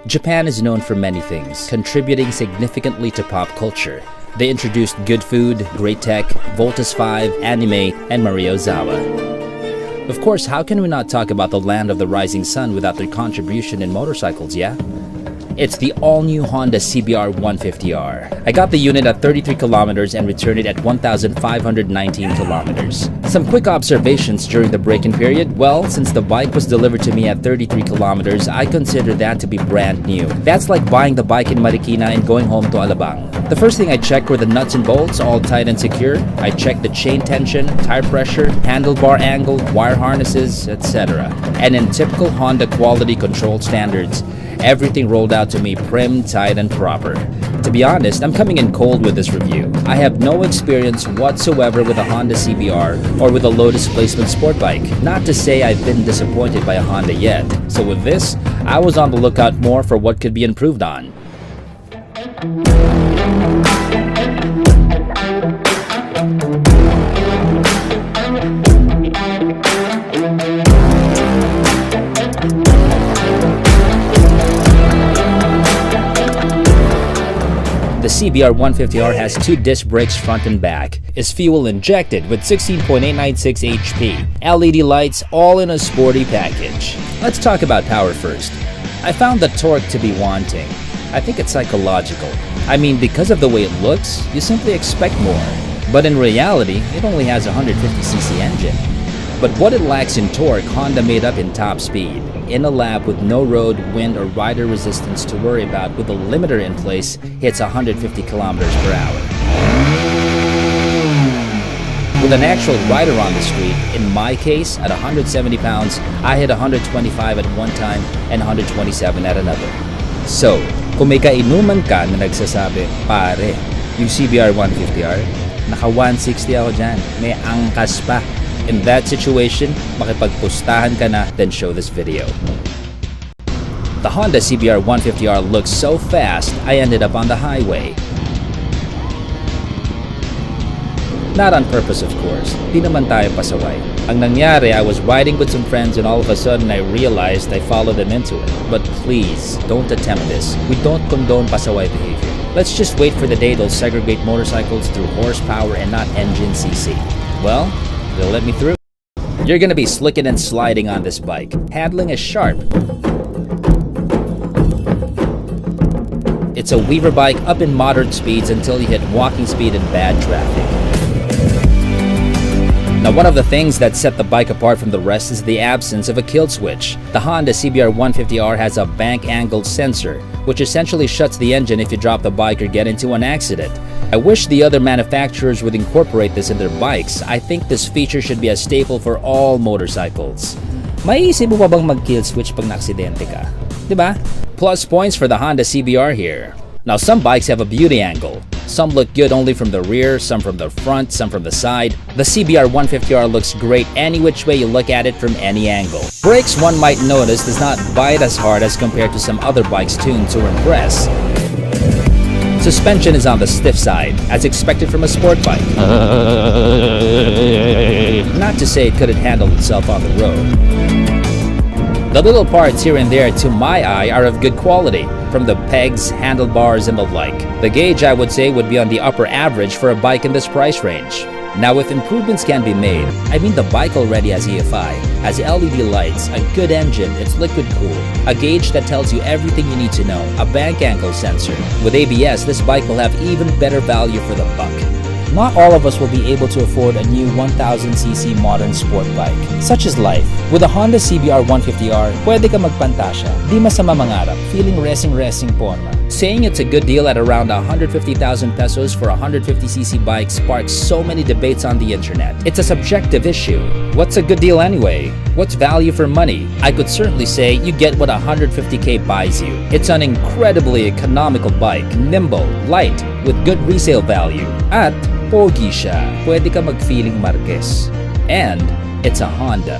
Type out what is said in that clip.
Japan is known for many things, contributing significantly to pop culture. They introduced good food, great tech, Voltus 5, anime, and Mario Zawa. Of course, how can we not talk about the land of the rising sun without their contribution in motorcycles, yeah? It's the all-new Honda CBR150R. I got the unit at 33 kilometers and returned it at 1,519 kilometers. Some quick observations during the break-in period. Well, since the bike was delivered to me at 33 kilometers, I consider that to be brand new. That's like buying the bike in Marikina and going home to Alabang. The first thing I checked were the nuts and bolts, all tight and secure. I checked the chain tension, tire pressure, handlebar angle, wire harnesses, etc. And in typical Honda quality control standards, everything rolled out to me prim, tight, and proper. To be honest, I'm coming in cold with this review. I have no experience whatsoever with a Honda CBR or with a low displacement sport bike. Not to say I've been disappointed by a Honda yet. So with this, I was on the lookout more for what could be improved on. The CBR150R has 2 disc brakes front and back, is fuel injected with 16.896 HP, LED lights, all in a sporty package. Let's talk about power first. I found the torque to be wanting. I think it's psychological. I mean, because of the way it looks, you simply expect more. But in reality, it only has a 150cc engine. But what it lacks in torque, Honda made up in top speed. In a lap with no road, wind, or rider resistance to worry about with a limiter in place, hits 150 kilometers per hour. With an actual rider on the street, in my case, at 170 pounds, I hit 125 at one time and 127 at another. So, kung may kainuman ka na nagsasabi, pare, yung CBR150R, naka 160 ako dyan, may angkas pa. In that situation, makipagpustahan ka na, then show this video. The Honda CBR150R looks so fast, I ended up on the highway. Not on purpose, of course. Di naman tayo pasaway. Ang nangyari, I was riding with some friends and all of a sudden I realized I followed them into it. But please, don't attempt this. We don't condone pasaway behavior. Let's just wait for the day they'll segregate motorcycles through horsepower and not engine cc. Well, they'll let me through. You're gonna be slicking and sliding on this bike. Handling is sharp. It's a Weaver bike up in moderate speeds until you hit walking speed in bad traffic. Now, one of the things that set the bike apart from the rest is the absence of a kill switch. The Honda CBR150R has a bank angle sensor, which essentially shuts the engine if you drop the bike or get into an accident. I wish the other manufacturers would incorporate this in their bikes. I think this feature should be a staple for all motorcycles. Maiisip mo ba bang mag-kill switch pag na-aksidente ka? Diba? Plus points for the Honda CBR here. Now, some bikes have a beauty angle. Some look good only from the rear, some from the front, some from the side. The CBR150R looks great any which way you look at it from any angle. Brakes, one might notice, does not bite as hard as compared to some other bikes tuned to impress. Suspension is on the stiff side, as expected from a sport bike. Not to say it couldn't handle itself on the road. The little parts here and there, to my eye, are of good quality, from the pegs, handlebars, and the like. The gauge, I would say, would be on the upper average for a bike in this price range. Now, if improvements can be made, I mean the bike already has EFI, has LED lights, a good engine, it's liquid cooled, a gauge that tells you everything you need to know, a bank angle sensor. With ABS, this bike will have even better value for the buck. Not all of us will be able to afford a new 1000cc modern sport bike. Such is life. With a Honda CBR150R, pwede ka magpantasya. Di masama mangarap, feeling racing forma. Saying it's a good deal at around 150,000 pesos for a 150cc bike sparks so many debates on the internet. It's a subjective issue. What's a good deal anyway? What's value for money? I could certainly say you get what 150k buys you. It's an incredibly economical bike, nimble, light, with good resale value. At pogi siya, pwede ka mag-feeling Marquez. And it's a Honda.